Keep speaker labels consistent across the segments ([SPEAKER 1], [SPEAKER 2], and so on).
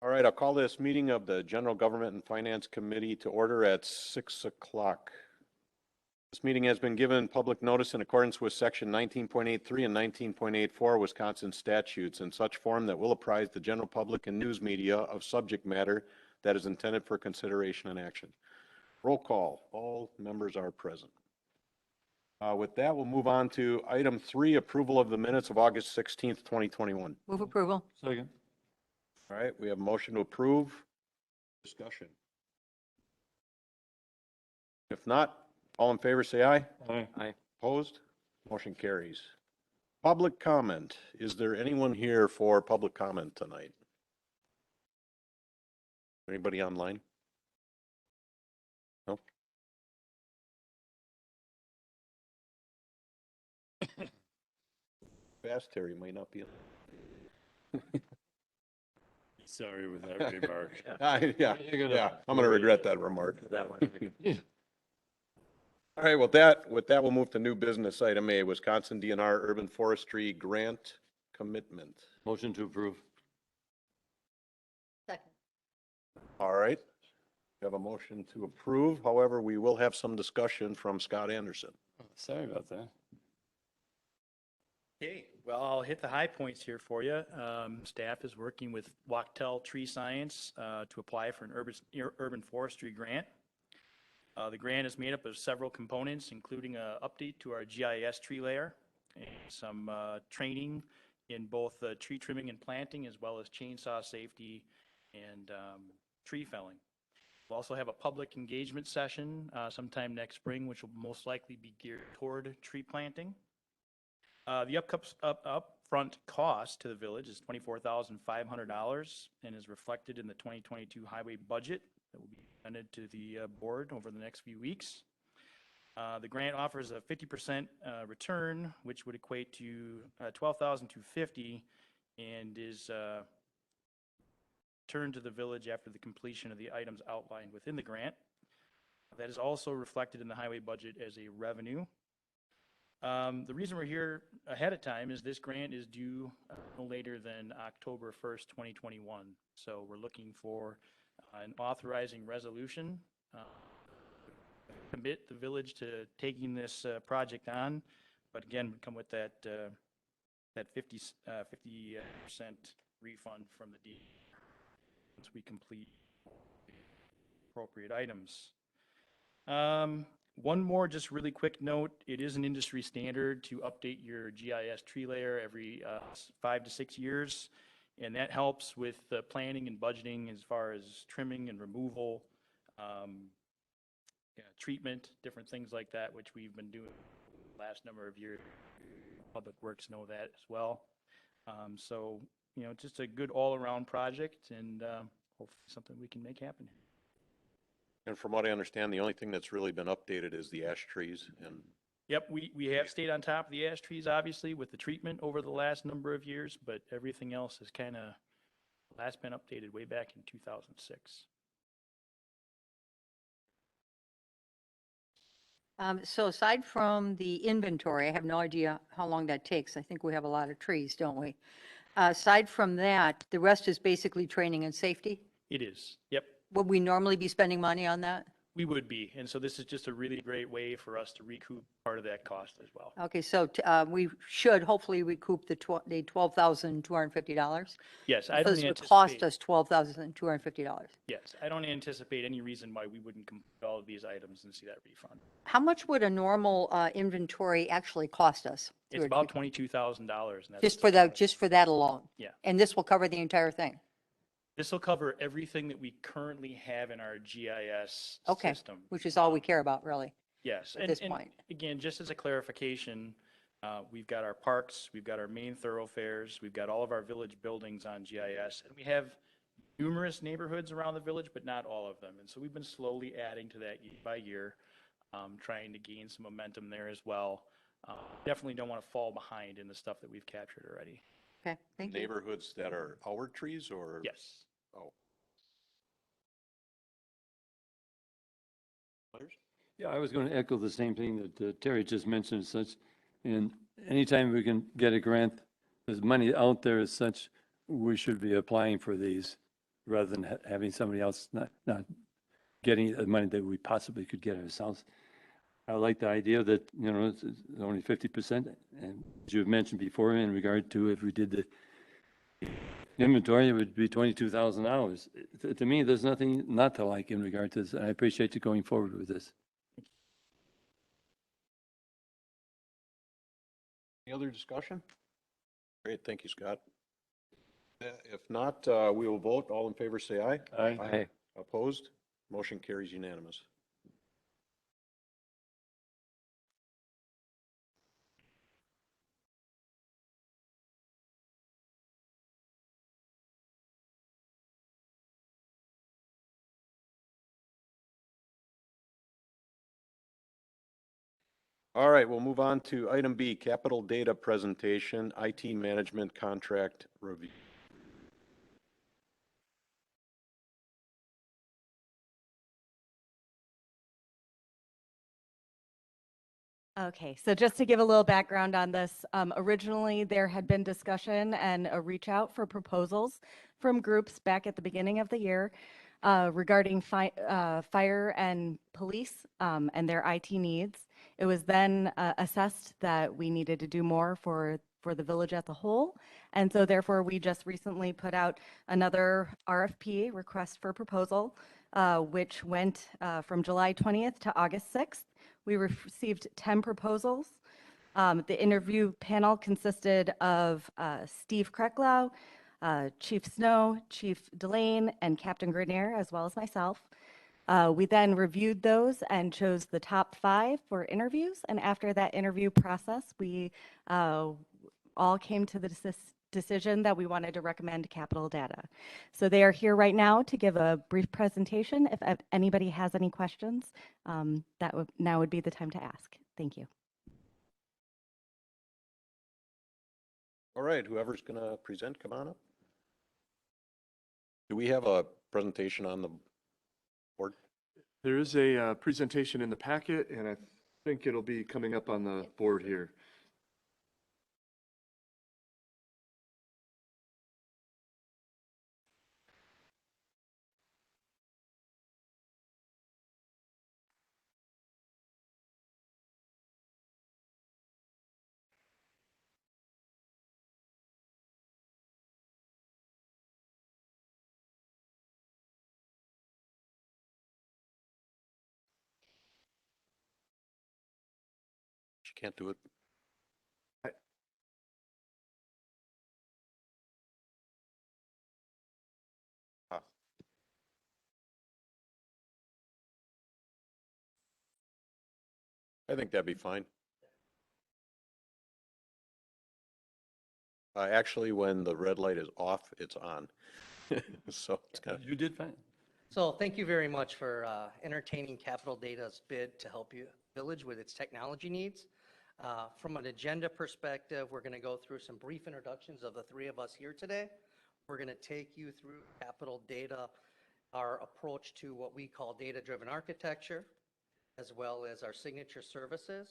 [SPEAKER 1] All right, I'll call this meeting of the General Government and Finance Committee to order at 6 o'clock. This meeting has been given public notice in accordance with section 19.83 and 19.84 Wisconsin statutes in such form that will apprise the general public and news media of subject matter that is intended for consideration and action. Roll call. All members are present. With that, we'll move on to item 3, approval of the minutes of August 16th, 2021.
[SPEAKER 2] Move approval.
[SPEAKER 3] Second.
[SPEAKER 1] All right, we have a motion to approve. Discussion. If not, all in favor say aye.
[SPEAKER 3] Aye.
[SPEAKER 2] Aye.
[SPEAKER 1] Opposed? Motion carries. Public comment. Is there anyone here for public comment tonight? Anybody online? No? Fast Terry might not be.
[SPEAKER 3] Sorry with that remark.
[SPEAKER 1] Yeah, I'm gonna regret that remark.
[SPEAKER 2] That one.
[SPEAKER 1] All right, with that, we'll move to new business item A, Wisconsin DNR Urban Forestry Grant Commitment.
[SPEAKER 3] Motion to approve.
[SPEAKER 2] Second.
[SPEAKER 1] All right, we have a motion to approve. However, we will have some discussion from Scott Anderson.
[SPEAKER 3] Sorry about that.
[SPEAKER 4] Okay, well, I'll hit the high points here for you. Staff is working with Wachtell Tree Science to apply for an urban forestry grant. The grant is made up of several components, including an update to our GIS tree layer and some training in both tree trimming and planting, as well as chainsaw safety and tree felling. We'll also have a public engagement session sometime next spring, which will most likely be geared toward tree planting. The upfront cost to the village is $24,500 and is reflected in the 2022 highway budget that will be presented to the board over the next few weeks. The grant offers a 50% return, which would equate to $12,250 and is returned to the village after the completion of the items outlined within the grant. That is also reflected in the highway budget as a revenue. The reason we're here ahead of time is this grant is due no later than October 1st, 2021. So we're looking for an authorizing resolution, commit the village to taking this project on, but again, we come with that 50% refund from the DD once we complete appropriate items. One more just really quick note, it is an industry standard to update your GIS tree layer every 5 to 6 years, and that helps with the planning and budgeting as far as trimming and removal, treatment, different things like that, which we've been doing the last number of years. Public Works know that as well. So, just a good all-around project and hopefully something we can make happen.
[SPEAKER 1] And from what I understand, the only thing that's really been updated is the ash trees. And
[SPEAKER 4] yep, we have stayed on top of the ash trees, obviously, with the treatment over the last number of years, but everything else has kind of last been updated way back in 2006.
[SPEAKER 2] So aside from the inventory, I have no idea how long that takes. I think we have a lot of trees, don't we? Aside from that, the rest is basically training and safety.
[SPEAKER 4] It is, yep.
[SPEAKER 2] Would we normally be spending money on that?
[SPEAKER 4] We would be, and so this is just a really great way for us to recoup part of that cost as well.
[SPEAKER 2] Okay, so we should hopefully recoup the $12,250.
[SPEAKER 4] Yes, I don't
[SPEAKER 2] This would
[SPEAKER 4] anticipate.
[SPEAKER 2] cost us $12,250.
[SPEAKER 4] Yes, I don't anticipate any reason why we wouldn't complete all of these items and see that refund.
[SPEAKER 2] How much would a normal inventory actually cost us?
[SPEAKER 4] It's about $22,000, and that's
[SPEAKER 2] Just for that alone?
[SPEAKER 4] Yeah.
[SPEAKER 2] And this will cover the entire thing?
[SPEAKER 4] This will cover everything that we currently have in our GIS
[SPEAKER 2] Okay,
[SPEAKER 4] system.
[SPEAKER 2] which is all we care about, really,
[SPEAKER 4] Yes,
[SPEAKER 2] at this point.
[SPEAKER 4] Again, just as a clarification, we've got our parks, we've got our main thoroughfares, we've got all of our village buildings on GIS, and we have numerous neighborhoods around the village, but not all of them. And so we've been slowly adding to that year by year, trying to gain some momentum there as well. Definitely don't want to fall behind in the stuff that we've captured already.
[SPEAKER 2] Okay, thank you.
[SPEAKER 1] neighborhoods that are our trees or?
[SPEAKER 4] Yes.
[SPEAKER 1] Oh. Others?
[SPEAKER 3] Yeah, I was going to echo the same thing that Terry just mentioned as such. And anytime we can get a grant, there's money out there as such, we should be applying for these. rather than having somebody else not getting the money that we possibly could get ourselves. I like the idea that, it's only 50%. And as you've mentioned before, in regard to if we did the inventory, it would be $22,000. To me, there's nothing not to like in regard to this. And I appreciate you going forward with this.
[SPEAKER 1] Any other discussion? Great, thank you, Scott. If not, we will vote. All in favor, say aye.
[SPEAKER 3] Aye.
[SPEAKER 1] Opposed? Motion carries unanimous. All right, we'll move on to item B, capital data presentation, IT management contract review.
[SPEAKER 5] Okay, so just to give a little background on this, originally there had been discussion and a reach out for proposals from groups back at the beginning of the year regarding fire and police and their IT needs. It was then assessed that we needed to do more for the village as a whole. And so therefore we just recently put out another RFP, request for proposal, which went from July 20th to August 6th. We received 10 proposals. The interview panel consisted of Steve Krecklau, Chief Snow, Chief Delane, and Captain Grenier, as well as myself. We then reviewed those and chose the top 5 for interviews. And after that interview process, we all came to the decision that we wanted to recommend Capital Data. So they are here right now to give a brief presentation. If anybody has any questions, now would be the time to ask. Thank you.
[SPEAKER 1] All right, whoever's going to present, come on up. Do we have a presentation on the board?
[SPEAKER 6] There is a presentation in the packet, and I think it'll be coming up on the board here.
[SPEAKER 1] She can't do it. Ah. I think that'd be fine. Actually, when the red light is off, it's on. So it's kind of,
[SPEAKER 3] You did fine.
[SPEAKER 7] So thank you very much for entertaining Capital Data's bid to help you village with its technology needs. From an agenda perspective, we're going to go through some brief introductions of the 3 of us here today. We're going to take you through Capital Data, our approach to what we call data-driven architecture, as well as our signature services.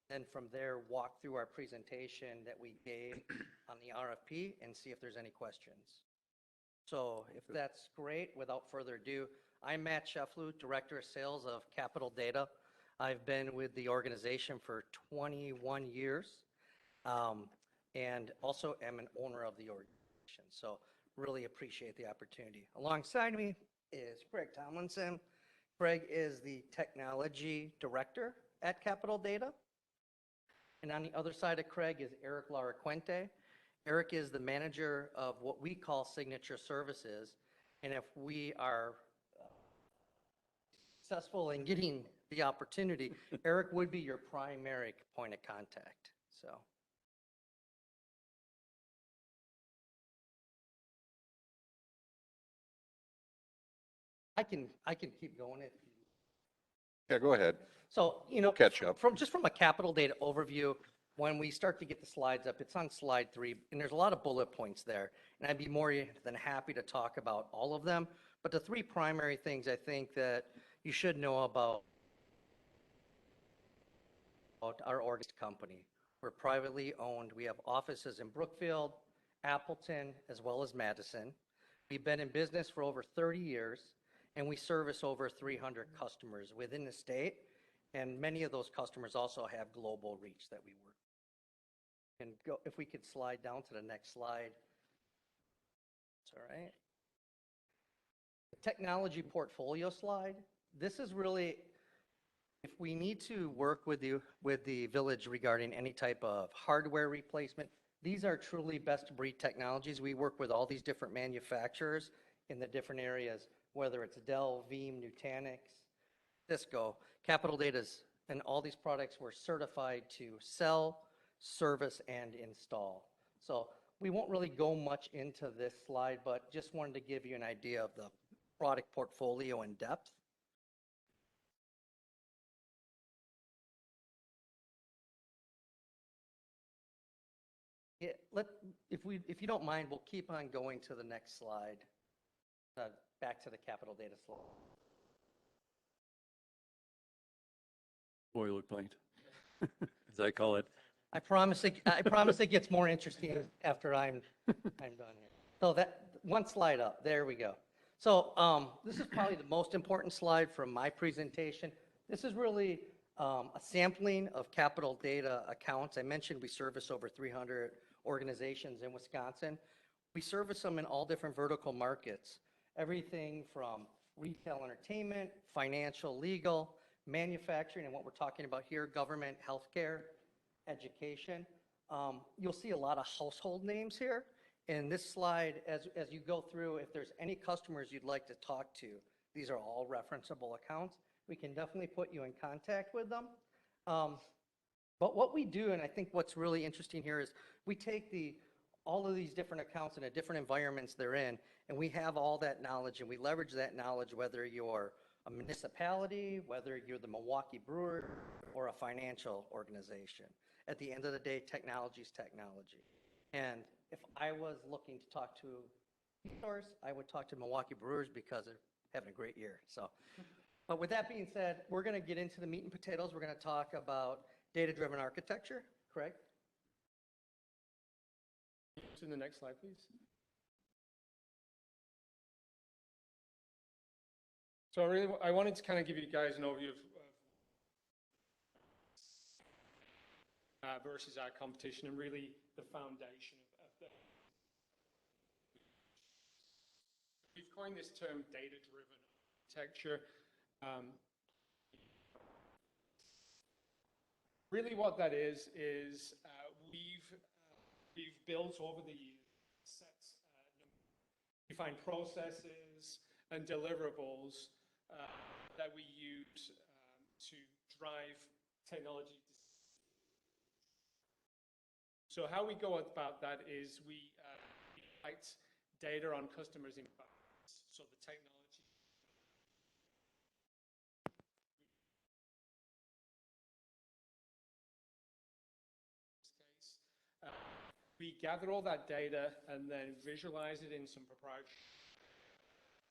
[SPEAKER 7] Then from there, walk through our presentation that we gave on the RFP and see if there's any questions. So if that's great, without further ado, I'm Matt Shefflu, Director of Sales of Capital Data. I've been with the organization for 21 years and also am an owner of the organization. So really appreciate the opportunity. Alongside me is Craig Tomlinson. Craig is the Technology Director at Capital Data. And on the other side of Craig is Eric Laraquente. Eric is the manager of what we call signature services. And if we are successful in getting the opportunity, Eric would be your primary point of contact. So. I can keep going if you.
[SPEAKER 1] yeah, go ahead.
[SPEAKER 7] So,
[SPEAKER 1] Catch up.
[SPEAKER 7] from a Capital Data overview, when we start to get the slides up, it's on slide 3, and there's a lot of bullet points there. And I'd be more than happy to talk about all of them. But the 3 primary things I think that you should know about our organized company. We're privately owned. We have offices in Brookfield, Appleton, as well as Madison. We've been in business for over 30 years, and we service over 300 customers within the state, and many of those customers also have global reach that we work. And go, if we could slide down to the next slide. That's all right. The technology portfolio slide. This is really, if we need to work with the village regarding any type of hardware replacement, these are truly best of breed technologies. We work with all these different manufacturers in the different areas, whether it's Dell, Veeam, Nutanix, Cisco, Capital Data's, and all these products were certified to sell, service, and install. So we won't really go much into this slide, but just wanted to give you an idea of the product portfolio in depth. Yeah, if you don't mind, we'll keep on going to the next slide. Back to the Capital Data slide.
[SPEAKER 3] Boilerplate, as I call it.
[SPEAKER 7] I promise it gets more interesting after I'm done here. So that one slide up, there we go. So this is probably the most important slide from my presentation. This is really a sampling of Capital Data accounts. I mentioned we service over 300 organizations in Wisconsin. We service them in all different vertical markets, everything from retail, entertainment, financial, legal, manufacturing, and what we're talking about here, government, healthcare, education. You'll see a lot of household names here. In this slide, as you go through, if there's any customers you'd like to talk to, these are all referenceable accounts. We can definitely put you in contact with them. But what we do, and I think what's really interesting here, is we take all of these different accounts in the different environments they're in, and we have all that knowledge, and we leverage that knowledge, whether you're a municipality, whether you're the Milwaukee Brewers, or a financial organization. At the end of the day, technology is technology. And if I was looking to talk to a source, I would talk to Milwaukee Brewers because they're having a great year. So, but with that being said, we're going to get into the meat and potatoes. We're going to talk about data-driven architecture, correct?
[SPEAKER 8] To the next slide, please. So I wanted to kind of give you guys an overview of versus our competition, and really the foundation of the. We've coined this term data-driven architecture. Really what that is we've built over the years defined processes and deliverables that we use to drive technology. So how we go about that is we collect data on customers' environments. So the technology. We gather all that data and then visualize it in some proprietary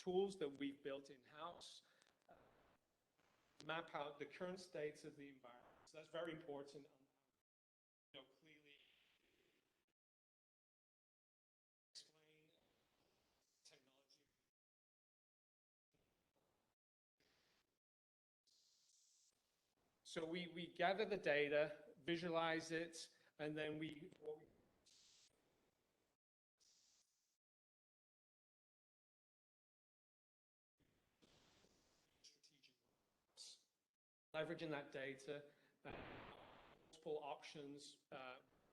[SPEAKER 8] tools that we've built in-house, map out the current states of the environment. So that's very important. Clearly explain technology. So we gather the data, visualize it, and then leveraging that data, multiple options,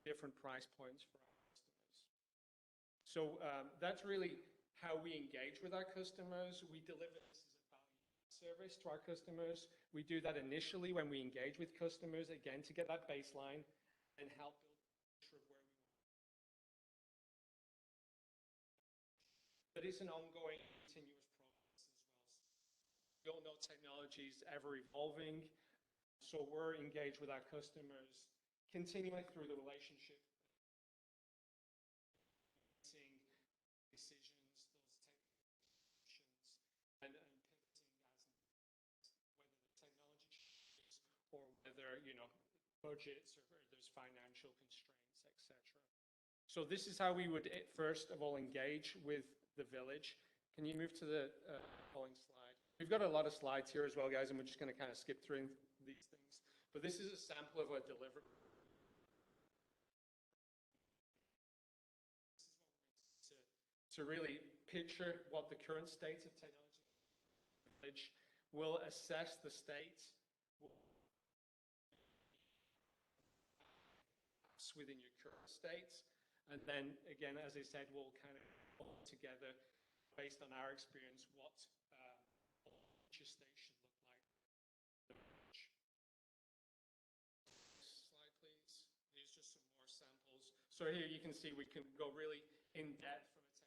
[SPEAKER 8] different price points for our customers. So that's really how we engage with our customers. We deliver this as a value service to our customers. We do that initially when we engage with customers, again, to get that baseline and help build a picture of where we want. But it's an ongoing, continuous process as well. We all know technology is ever evolving, so we're engaged with our customers, continuing through the relationship, making decisions, those decisions, and pivoting as whether the technology changes or whether budgets or there's financial constraints, etc. So this is how we would first of all engage with the village. Can you move to the following slide? We've got a lot of slides here as well, guys, and we're just going to kind of skip through these things. But this is a sample of our deliverable. To really picture what the current state of technology village will assess the state within your current state, and then again, as I said, we'll kind of pull together based on our experience what future state should look like. Slide, please. Here's just some more samples. So here you can see we can go really in depth from a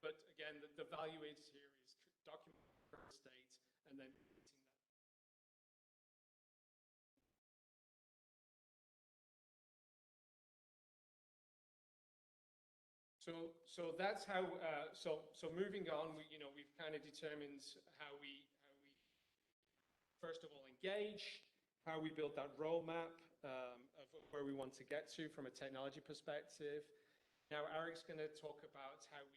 [SPEAKER 8] but again, the value is here is documenting the current state and then putting that. So that's how. So moving on, we've kind of determined how we first of all engage, how we build that roadmap of where we want to get to from a technology perspective. Now Eric's going to talk about how we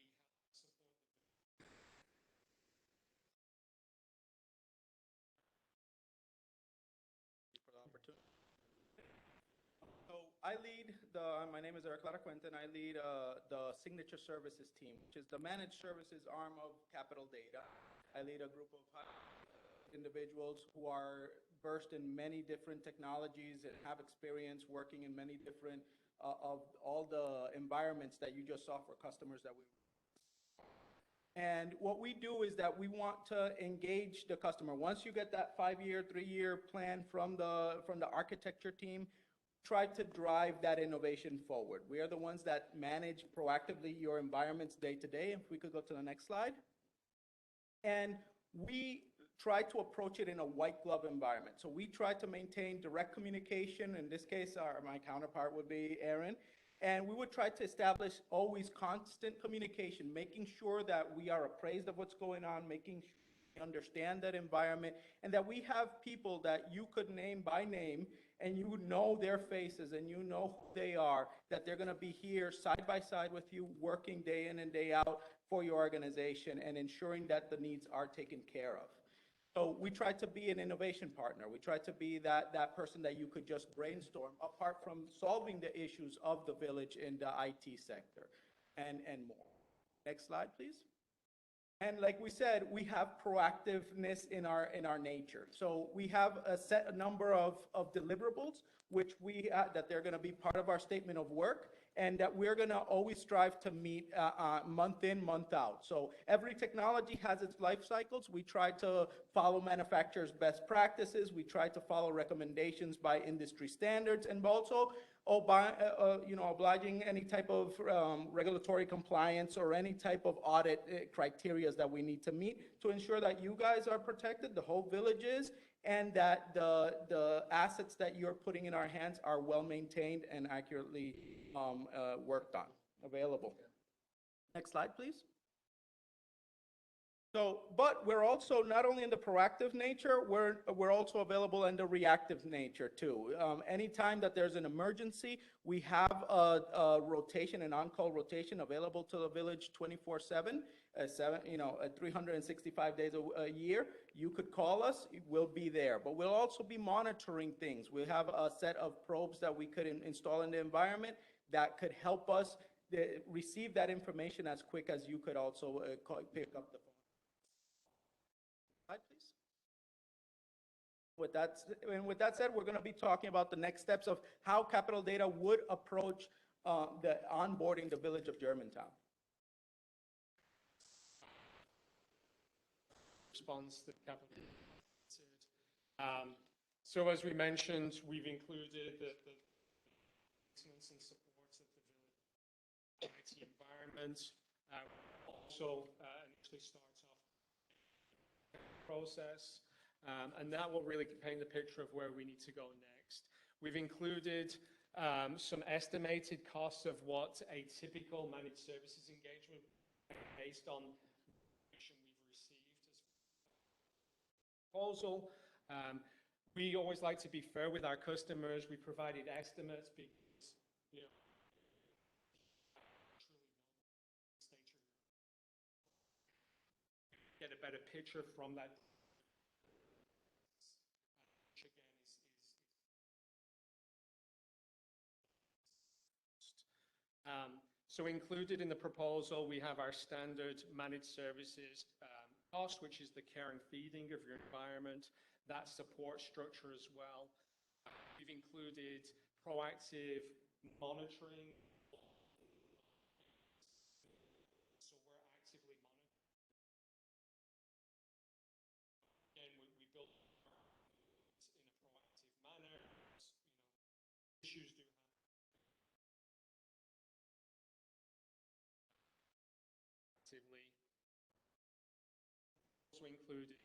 [SPEAKER 9] So my name is Eric Lara-Quente, and I lead the Signature Services team, which is the managed services arm of Capital Data. I lead a group of individuals who are versed in many different technologies and have experience working in many different of all the environments that you just saw for customers that we. And what we do is that we want to engage the customer. Once you get that 5-year, 3-year plan from the architecture team, try to drive that innovation forward. We are the ones that manage proactively your environments day to day. If we could go to the next slide. And we try to approach it in a white glove environment. So we try to maintain direct communication. In this case, my counterpart would be Aaron. And we would try to establish always constant communication, making sure that we are appraised of what's going on, making sure we understand that environment, and that we have people that you could name by name, and you know their faces, and you know who they are, that they're going to be here side by side with you, working day in and day out for your organization, and ensuring that the needs are taken care of. So we try to be an innovation partner. We try to be that person that you could just brainstorm, apart from solving the issues of the village in the IT sector, and more. Next slide, please. And like we said, we have proactiveness in our nature. So we have a number of deliverables, which that they're going to be part of our statement of work, and that we're going to always strive to meet month in, month out. So every technology has its life cycles. We try to follow manufacturers' best practices. We try to follow recommendations by industry standards, and also obliging any type of regulatory compliance or any type of audit criteria that we need to meet to ensure that you guys are protected, the whole village is, and that the assets that you're putting in our hands are well maintained and accurately worked on, available. Next slide, please. So, but we're also not only in the proactive nature, we're also available in the reactive nature too. Anytime that there's an emergency, we have a rotation, an on-call rotation available to the village 24/7, 365 days a year. You could call us, we'll be there. But we'll also be monitoring things. We have a set of probes that we could install in the environment that could help us receive that information as quick as you could also pick up the phone. Please. With that said, we're going to be talking about the next steps of how Capital Data would approach the onboarding the village of Germantown.
[SPEAKER 8] Response to Capital Data. So as we mentioned, we've included the maintenance and support of the village IT environment. Also initially starts off process, and that will really paint the picture of where we need to go next. We've included some estimated costs of what a typical managed services engagement based on the information we've received as proposal. We always like to be fair with our customers. We provided estimates because better picture from that. Which again so included in the proposal, we have our standard managed services cost, which is the care and feeding of your environment, that support structure as well. We've included proactive monitoring. So we're actively monitoring. Again, we build in a proactive manner. Issues do happen. Actively. Also included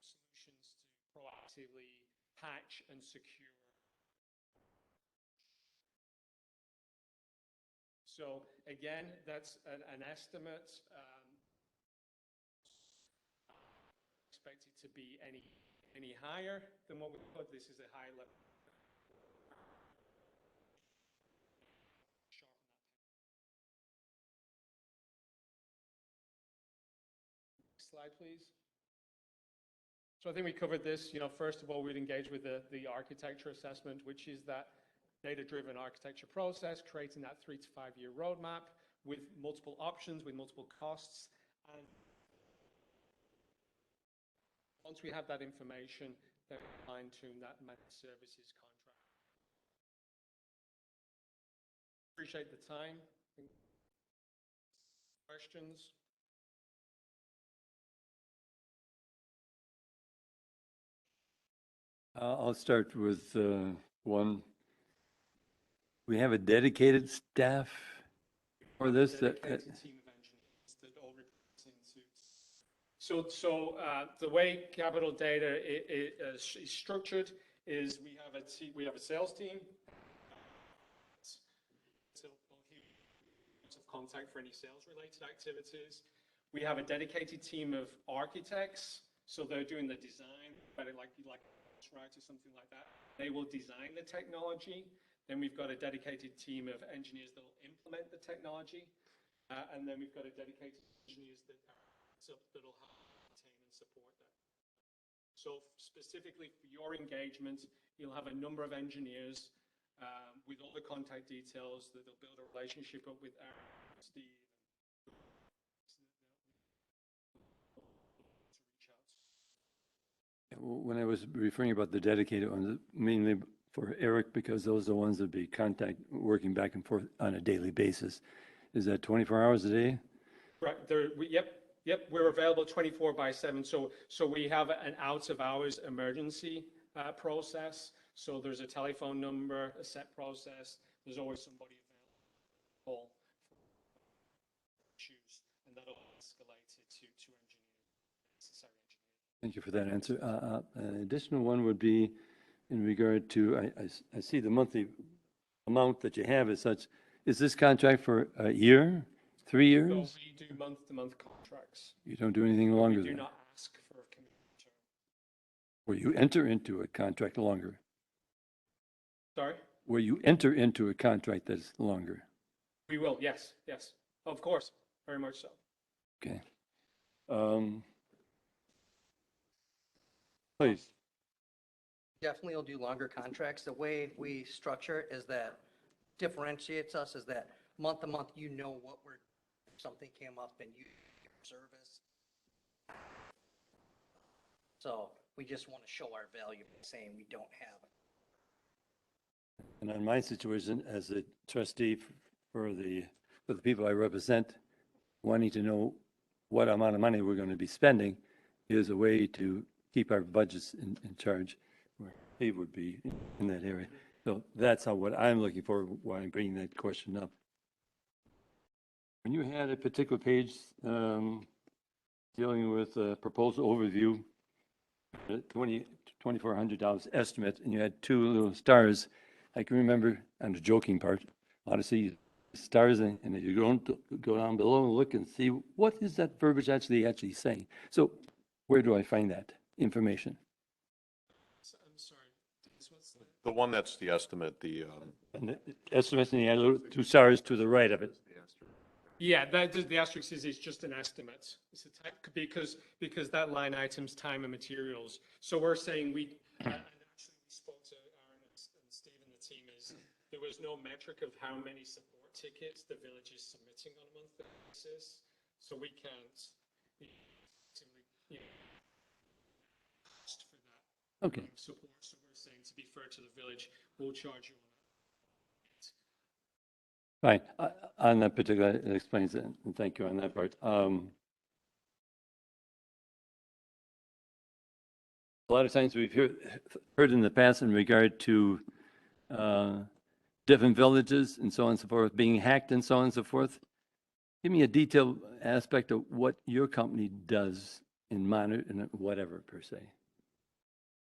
[SPEAKER 8] solutions to proactively patch and secure. So again, that's an estimate. Expected to be any higher than what we put. This is a high level. Next slide, please. So I think we covered this. First of all, we'd engage with the architecture assessment, which is that data-driven architecture process, creating that 3 to 5 year roadmap with multiple options, with multiple costs. And once we have that information, then we fine-tune that managed services contract. Appreciate the time. Questions?
[SPEAKER 3] I'll start with one. We have a dedicated staff for this.
[SPEAKER 8] Dedicated team of engineers that all report into. So the way capital data is structured is we have a sales team. Of contact for any sales-related activities. We have a dedicated team of architects, so they're doing the design, but like right or something like that. They will design the technology. Then we've got a dedicated team of engineers that will implement the technology, and then we've got a dedicated engineers that will maintain and support that. So specifically for your engagement, you'll have a number of engineers with all the contact details that they'll build a relationship up with Aaron, Steve.
[SPEAKER 3] When I was referring about the dedicated ones, mainly for Eric, because those are the ones that be working back and forth on a daily basis. Is that 24 hours a day?
[SPEAKER 8] Right. Yep. We're available 24/7. So we have an out of hours emergency process. So there's a telephone number, a set process. There's always somebody available for issues, and that'll escalate it to necessary engineers.
[SPEAKER 3] Thank you for that answer. An additional one would be in regard to, I see the monthly amount that you have as such. Is this contract for a year, 3 years?
[SPEAKER 8] So we do month-to-month contracts.
[SPEAKER 3] You don't do anything longer
[SPEAKER 8] We do
[SPEAKER 3] than that?
[SPEAKER 8] not ask for a commitment term.
[SPEAKER 3] Where you enter into a contract longer?
[SPEAKER 8] Sorry?
[SPEAKER 3] Where you enter into a contract that's longer?
[SPEAKER 8] We will, yes. Of course, very much so.
[SPEAKER 3] Okay. Please.
[SPEAKER 7] Definitely will do longer contracts. The way we structure it is that differentiates us is that month to month, what if something came up and you service. So we just want to show our value by saying we don't have it.
[SPEAKER 3] And on my situation as a trustee for the people I represent, wanting to know what amount of money we're going to be spending is a way to keep our budgets in charge, where he would be in that area. So that's what I'm looking for, why I'm bringing that question up. When you had a particular page dealing with a proposal overview, $2,400 estimate, and you had 2 little stars, I can remember on the joking part, honestly, stars, and you go down below and look and see what is that verbiage actually saying. So where do I find that information?
[SPEAKER 8] I'm sorry.
[SPEAKER 1] The one that's the estimate,
[SPEAKER 3] And the estimate, and you had 2 stars to the right of it.
[SPEAKER 8] Yeah, that, the asterisk is just an estimate. It's a type, because that line item's time and materials. So we're saying and actually we spoke to Aaron and Steve and the team, is there was no metric of how many support tickets the village is submitting on a monthly basis. So we can't, cost for that
[SPEAKER 3] Okay,
[SPEAKER 8] support. So we're saying, to be fair to the village, we'll charge you on
[SPEAKER 3] fine. On that particular, it explains it. And thank you on that part. A lot of times we've heard in the past in regard to different villages and so on and so forth, being hacked and so on and so forth. Give me a detailed aspect of what your company does in monitor, in whatever per se.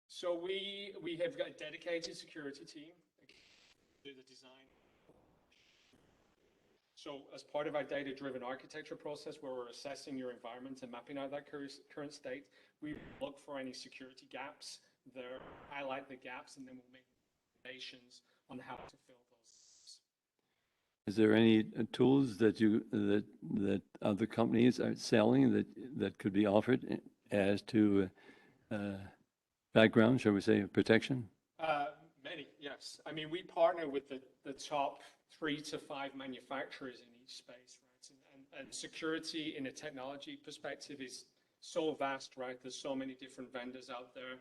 [SPEAKER 8] So we have got a dedicated security team do the design. So as part of our data-driven architecture process, where we're assessing your environment and mapping out that current state, we look for any security gaps there, highlight the gaps, and then we'll make recommendations on how to fill those gaps.
[SPEAKER 3] Is there any tools that that other companies are selling that could be offered as to background, shall we say, protection?
[SPEAKER 8] Many, yes. I mean, we partner with the top 3 to 5 manufacturers in each space, right? And security in a technology perspective is so vast, right? There's so many different vendors out there.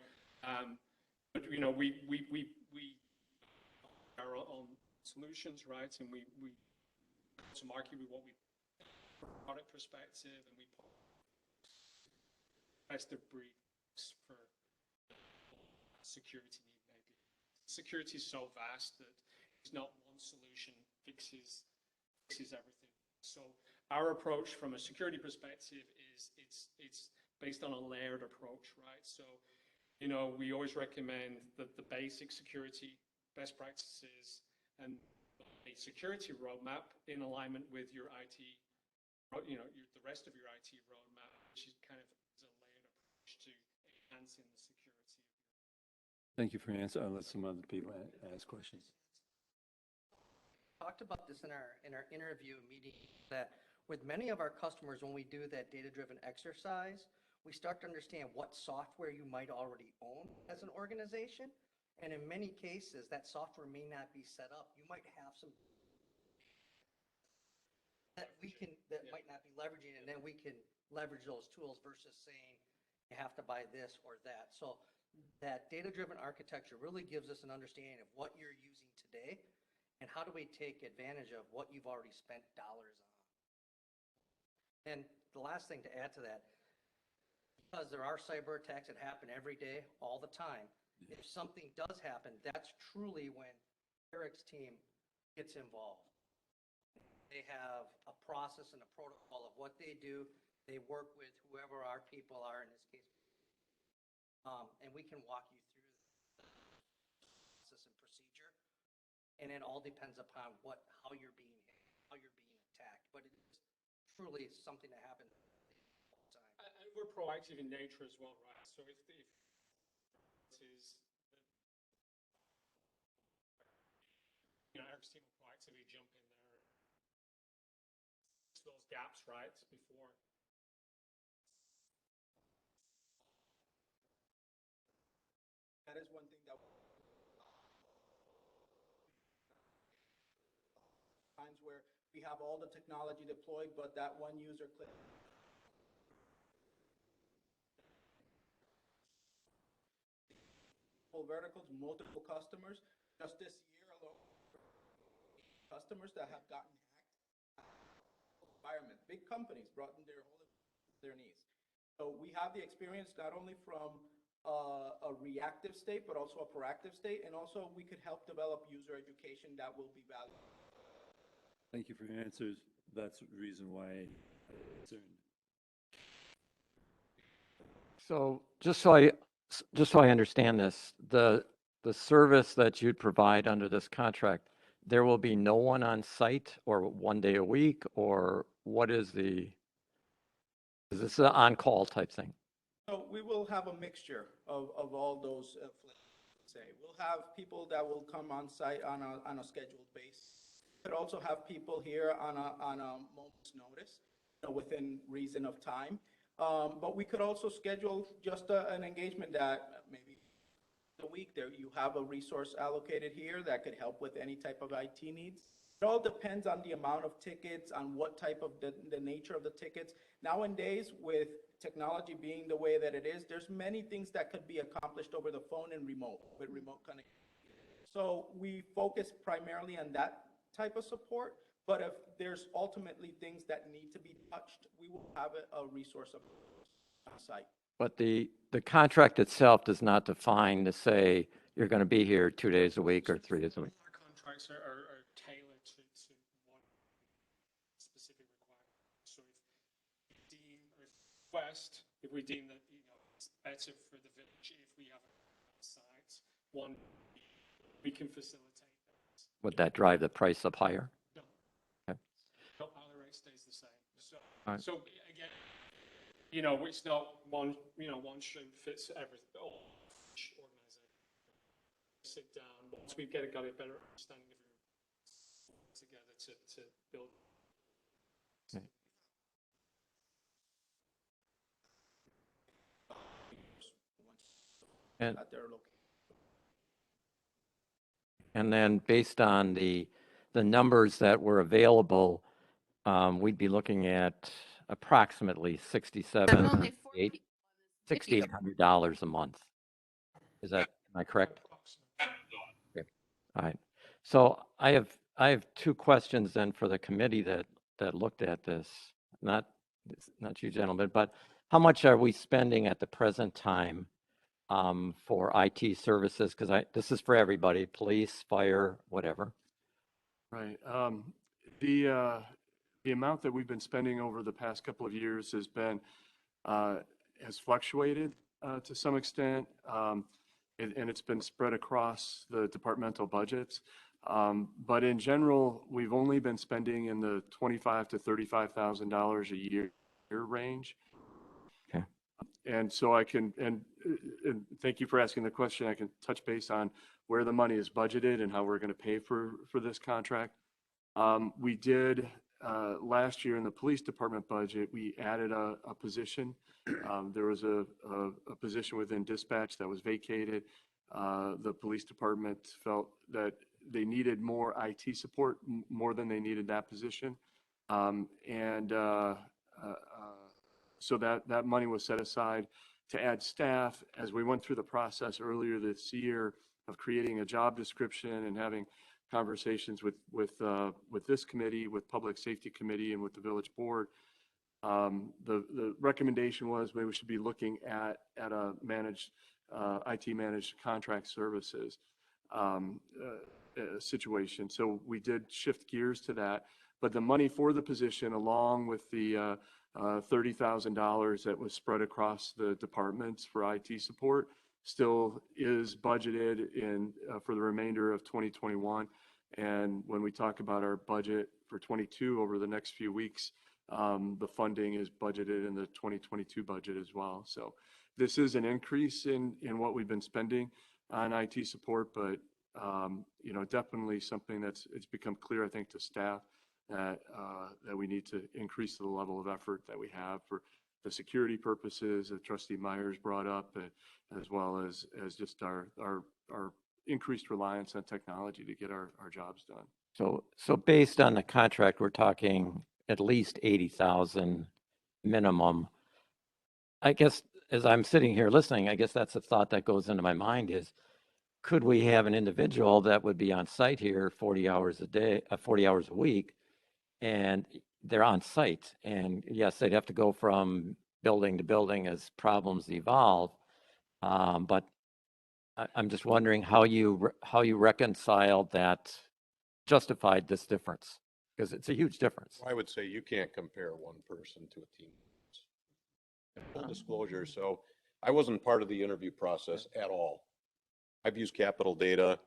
[SPEAKER 8] But you know, we our own solutions, right? And we go to market with what we product perspective, and we best of breed for security need maybe. Security is so vast that it's not one solution fixes everything. So our approach from a security perspective is it's based on a layered approach, right? So, you know, we always recommend that the basic security best practices and a security roadmap in alignment with your IT, you know, the rest of your IT roadmap, which is kind of is a layered approach to enhancing the security.
[SPEAKER 3] Thank you for your answer. I'll let some other people ask questions.
[SPEAKER 7] Talked about this in our interview meeting, that with many of our customers, when we do that data-driven exercise, we start to understand what software you might already own as an organization. And in many cases, that software may not be set up. You might have some that might not be leveraging, and then we can leverage those tools versus saying you have to buy this or that. So that data-driven architecture really gives us an understanding of what you're using today and how do we take advantage of what you've already spent dollars on. And the last thing to add to that, because there are cyber attacks that happen every day, all the time, if something does happen, that's truly when Eric's team gets involved. They have a process and a protocol of what they do. They work with whoever our people are in this case. And we can walk you through the process and procedure. And it all depends upon how you're being attacked. But it's truly something that happens all the time.
[SPEAKER 8] And we're proactive in nature as well, right? So if it is, you know, Eric's team will proactively jump in there, those gaps, right, before.
[SPEAKER 9] That is one thing that times where we have all the technology deployed, but that one user click. Full verticals, multiple customers. Just this year alone, customers that have gotten hacked. Environment, big companies brought in their needs. So we have the experience not only from a reactive state, but also a proactive state. And also we could help develop user education that will be valuable.
[SPEAKER 3] Thank you for your answers. That's the reason why I'm concerned.
[SPEAKER 10] So just so I understand this, the service that you'd provide under this contract, there will be no one on site or 1 day a week, or is this an on-call type thing?
[SPEAKER 9] So we will have a mixture of all those. We'll have people that will come on site on a scheduled basis. Could also have people here on a moment's notice, within reason of time. But we could also schedule just an engagement that maybe a week there you have a resource allocated here that could help with any type of IT needs. It all depends on the amount of tickets, on what type of the nature of the tickets. Nowadays, with technology being the way that it is, there's many things that could be accomplished over the phone and with remote connectivity. So we focus primarily on that type of support, but if there's ultimately things that need to be touched, we will have a resource on site.
[SPEAKER 10] But the contract itself does not define to say you're going to be here 2 days a week or 3 days a week.
[SPEAKER 8] Our contracts are tailored to one specific requirement. So if we deem, or request, if we deem that, it's better for the village if we have a site, one, we can facilitate that.
[SPEAKER 10] Would that drive the price up higher?
[SPEAKER 8] No.
[SPEAKER 10] Okay.
[SPEAKER 8] No, our rate stays the same. So,
[SPEAKER 10] All right.
[SPEAKER 8] so again, it's not one, one stream fits everything. All each organization sit down once we got a better understanding of your together to build.
[SPEAKER 10] Okay. And,
[SPEAKER 9] At their location.
[SPEAKER 10] and then based on the numbers that were available, we'd be looking at approximately $6,800 a month. Is that, am I correct? Okay. All right. So I have two questions then for the committee that looked at this, not you gentlemen, but how much are we spending at the present time for IT services? Because this is for everybody, police, fire, whatever.
[SPEAKER 6] Right. The amount that we've been spending over the past couple of years has fluctuated to some extent, and it's been spread across the departmental budgets. But in general, we've only been spending in the $25,000 to $35,000 a year range.
[SPEAKER 10] Okay.
[SPEAKER 6] And so and thank you for asking the question. I can touch base on where the money is budgeted and how we're going to pay for this contract. We did last year in the police department budget, we added a position. There was a position within dispatch that was vacated. The police department felt that they needed more IT support, more than they needed that position. So that money was set aside to add staff. As we went through the process earlier this year of creating a job description and having conversations with this committee, with Public Safety Committee, and with the village board, the recommendation was maybe we should be looking at a managed IT managed contract services situation. So we did shift gears to that, but the money for the position, along with the $30,000 that was spread across the departments for IT support, still is budgeted for the remainder of 2021. And when we talk about our budget for 22 over the next few weeks, the funding is budgeted in the 2022 budget as well. So this is an increase in what we've been spending on IT support, but definitely something it's become clear, I think, to staff that we need to increase the level of effort that we have for the security purposes that Trustee Myers brought up, as well as just our increased reliance on technology to get our jobs done.
[SPEAKER 10] So based on the contract, we're talking at least 80,000 minimum. I guess as I'm sitting here listening, I guess that's a thought that goes into my mind is, could we have an individual that would be on site here 40 hours a day, 40 hours a week, and they're on site? And yes, they'd have to go from building to building as problems evolve. But I'm just wondering how you reconciled that, justified this difference, because it's a huge difference.
[SPEAKER 1] I would say you can't compare one person to a team. Full disclosure, so I wasn't part of the interview process at all. I've used Capital Data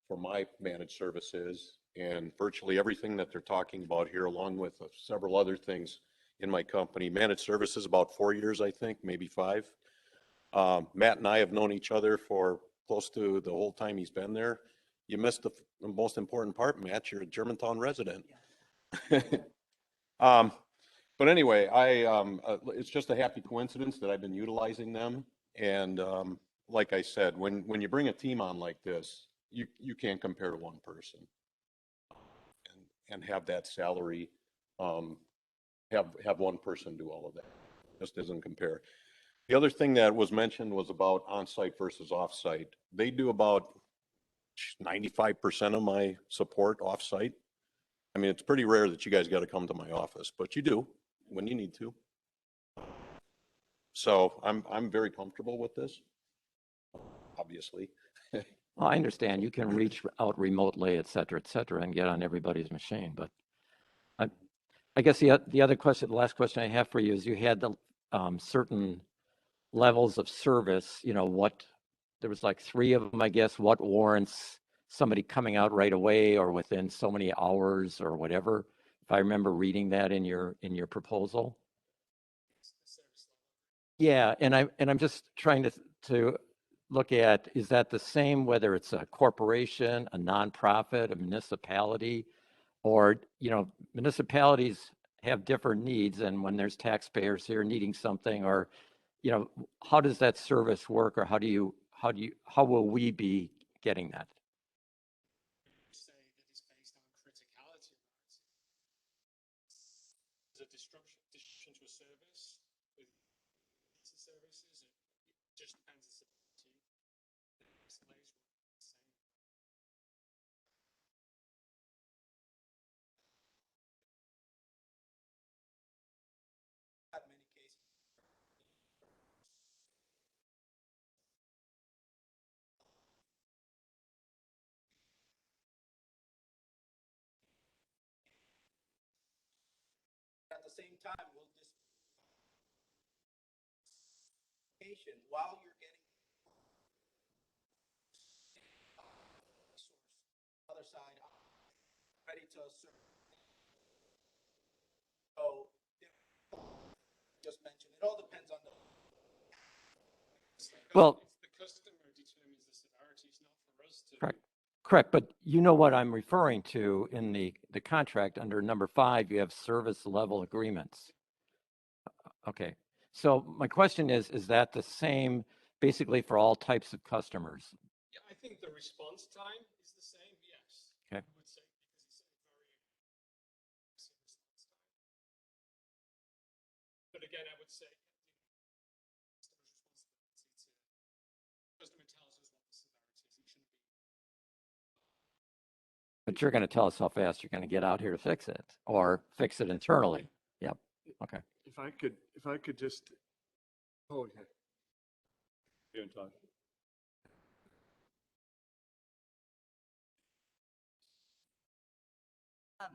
[SPEAKER 1] for my managed services, and virtually everything that they're talking about here, along with several other things in my company. Managed services about 4 years, I think, maybe 5. Matt and I have known each other for close to the whole time he's been there. You missed the most important part, Matt. You're a Germantown resident. But anyway, it's just a happy coincidence that I've been utilizing them. And like I said, when you bring a team on like this, you can't compare to one person and have that salary, have one person do all of that. Just doesn't compare. The other thing that was mentioned was about on-site versus off-site. They do about 95% of my support off-site. I mean, it's pretty rare that you guys got to come to my office, but you do when you need to. So I'm very comfortable with this, obviously.
[SPEAKER 10] Well, I understand you can reach out remotely, et cetera, and get on everybody's machine. But I guess the other question, the last question I have for you is you had the certain levels of service, you know, there was like 3 of them, I guess, what warrants somebody coming out right away or within so many hours or whatever. If I remember reading that in your proposal. Yeah, and I'm just trying to look at, is that the same whether it's a corporation, a nonprofit, a municipality, or, you know, municipalities have different needs, and when there's taxpayers here needing something, or, you know, how does that service work, or how will we be getting that?
[SPEAKER 8] Say that is based on criticality, right? There's a disruption to a service with services. It just depends on the severity. SLAs were the same.
[SPEAKER 9] Had many cases. At the same time, we'll just while you're getting other side ready to serve. So just mentioned, it all depends on the.
[SPEAKER 10] Well,
[SPEAKER 8] The customer determines the severity. It's not for us to.
[SPEAKER 10] correct, but you know what I'm referring to in the contract under number 5, you have service level agreements. Okay, so my question is that the same basically for all types of customers?
[SPEAKER 8] Yeah, I think the response time is the same. Yes.
[SPEAKER 10] Okay.
[SPEAKER 8] I would say because it's a very aggressive response time. But again, I would say customer's responsibility to customer tells us what the severity is. It shouldn't be.
[SPEAKER 10] But you're going to tell us how fast you're going to get out here to fix it or fix it internally. Yep. Okay.
[SPEAKER 6] If I could just, oh, okay. You and Todd.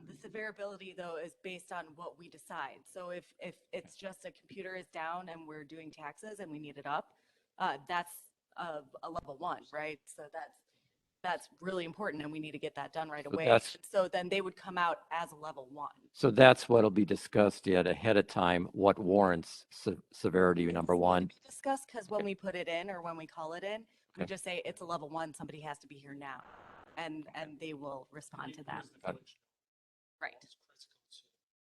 [SPEAKER 5] The severability, though, is based on what we decide. So if it's just a computer is down and we're doing taxes and we need it up, that's a level 1, right? So that's really important, and we need to get that done right away. So then they would come out as a level 1.
[SPEAKER 10] So that's what'll be discussed yet ahead of time, what warrants severity number 1.
[SPEAKER 5] Discuss, because when we put it in or when we call it in, we
[SPEAKER 10] Okay.
[SPEAKER 5] just say it's a level 1, somebody has to be here now, and they will respond to that. Right.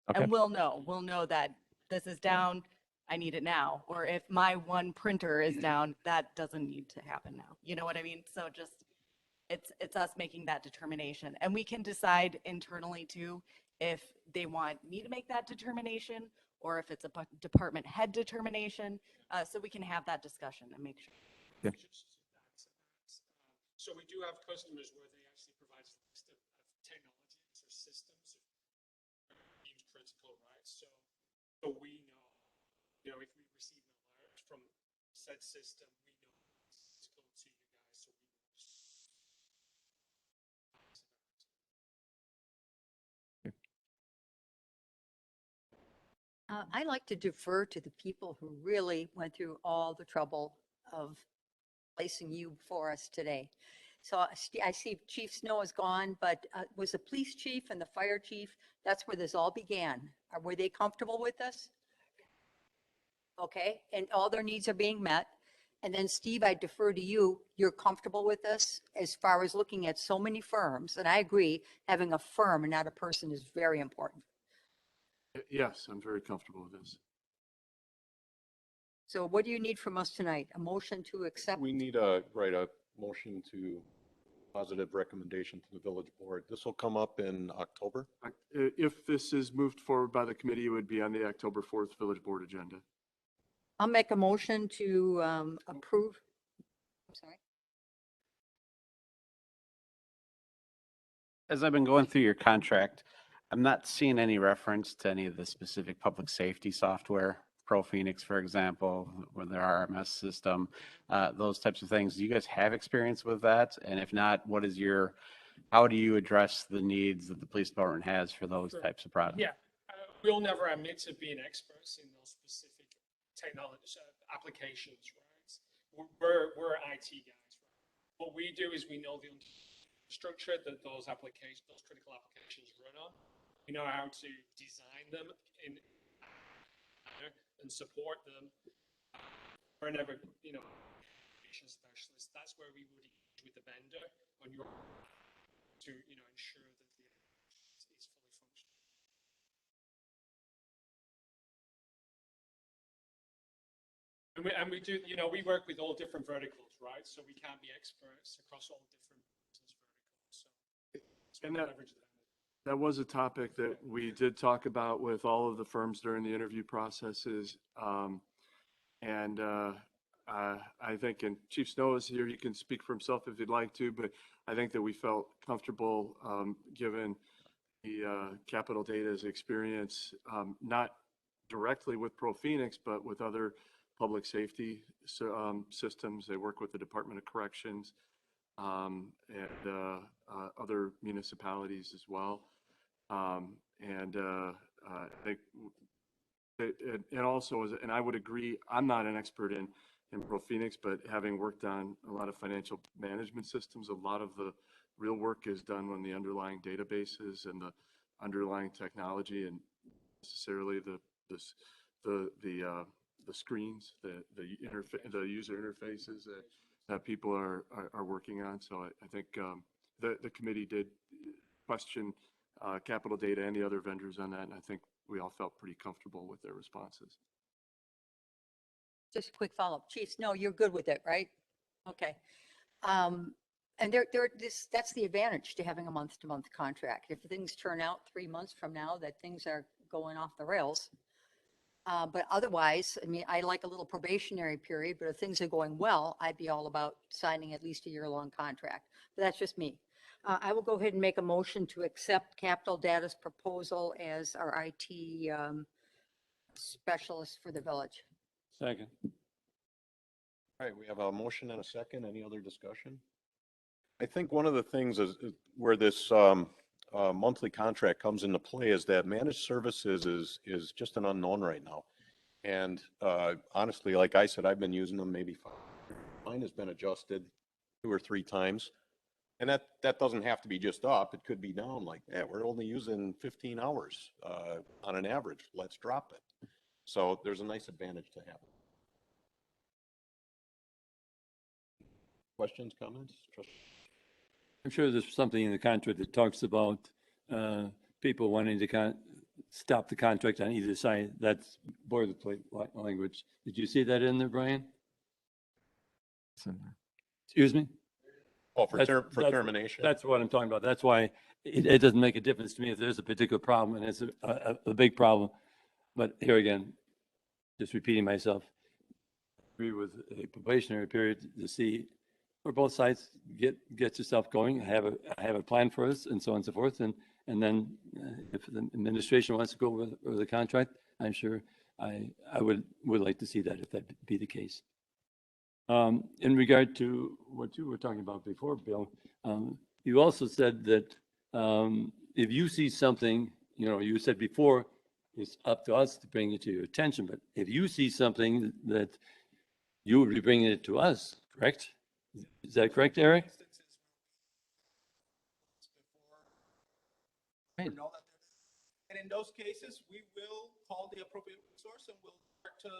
[SPEAKER 10] Okay.
[SPEAKER 5] And we'll know that this is down, I need it now. Or if my one printer is down, that doesn't need to happen now. You know what I mean? So just, it's us making that determination. And we can decide internally too, if they want me to make that determination or if it's a department head determination. So we can have that discussion and make sure.
[SPEAKER 10] Yeah.
[SPEAKER 8] So we do have customers where they actually provide a list of technologies or systems deemed critical, right? So we know, if we receive an alert from said system, we know it's critical to you guys. So we
[SPEAKER 2] I like to defer to the people who really went through all the trouble of placing you before us today. So I see Chief Snow is gone, but was the police chief and the fire chief, that's where this all began. Were they comfortable with us? Okay, and all their needs are being met. And then Steve, I defer to you. You're comfortable with this as far as looking at so many firms? And I agree, having a firm and not a person is very important.
[SPEAKER 6] Yes, I'm very comfortable with this.
[SPEAKER 2] So what do you need from us tonight? A motion to accept?
[SPEAKER 1] We need a, write a motion to positive recommendation to the village board. This will come up in October.
[SPEAKER 6] If this is moved forward by the committee, it would be on the October 4th village board agenda.
[SPEAKER 2] I'll make a motion to approve. I'm sorry.
[SPEAKER 11] As I've been going through your contract, I'm not seeing any reference to any of the specific public safety software, Pro Phoenix, for example, or their RMS system, those types of things. Do you guys have experience with that? And if not, how do you address the needs that the police department has for those
[SPEAKER 8] Sure.
[SPEAKER 11] types of products?
[SPEAKER 8] Yeah, we'll never admit to being experts in those specific technology applications, right? We're IT guys, right? What we do is we know the structure that those applications, those critical applications run on. We know how to design them and support them. We're never, application specialists. That's where we would engage with the vendor on your to, ensure that the is fully functional. And we do, we work with all different verticals, right? So we can't be experts across all different business verticals. So
[SPEAKER 6] And
[SPEAKER 8] we leverage that.
[SPEAKER 6] That was a topic that we did talk about with all of the firms during the interview processes. I think, and Chief Snow is here, he can speak for himself if he'd like to, but I think that we felt comfortable, given the Capital Data's experience, not directly with Pro Phoenix, but with other public safety systems. They work with the Department of Corrections and other municipalities as well. I think, and also, and I would agree, I'm not an expert in Pro Phoenix, but having worked on a lot of financial management systems, a lot of the real work is done on the underlying databases and the underlying technology, and necessarily the screens, the user interfaces that people are working on. So I think the committee did question Capital Data and the other vendors on that, and I think we all felt pretty comfortable with their responses.
[SPEAKER 2] Just a quick follow-up. Chiefs, no, you're good with it, right? Okay. And that's the advantage to having a month-to-month contract. If things turn out 3 months from now that things are going off the rails. But otherwise, I mean, I like a little probationary period, but if things are going well, I'd be all about signing at least a year-long contract. But that's just me. I will go ahead and make a motion to accept Capital Data's proposal as our IT specialist for the village.
[SPEAKER 3] Second.
[SPEAKER 1] All right, we have a motion and a second. Any other discussion? I think one of the things is where this monthly contract comes into play is that managed services is just an unknown right now. And honestly, like I said, I've been using them maybe 5. Mine has been adjusted 2 or 3 times. And that doesn't have to be just up. It could be down like that. We're only using 15 hours on an average. Let's drop it. So there's a nice advantage to have. Questions, comments?
[SPEAKER 3] I'm sure there's something in the contract that talks about people wanting to stop the contract on either side. That's boilerplate language. Did you see that in there, Brian? Excuse me?
[SPEAKER 1] Oh, for termination?
[SPEAKER 3] That's what I'm talking about. That's why it doesn't make a difference to me if there's a particular problem, and it's a big problem. But here again, just repeating myself, agree with a probationary period to see where both sides get yourself going, have a plan for us, and so on and so forth. And then if the administration wants to go with the contract, I'm sure I would like to see that if that be the case. In regard to what you were talking about before, Bill, you also said that if you see something, you said before, it's up to us to bring it to your attention, but if you see something that you would be bringing it to us, correct? Is that correct, Eric? Right.
[SPEAKER 9] And in those cases, we will call the appropriate resource and we'll start to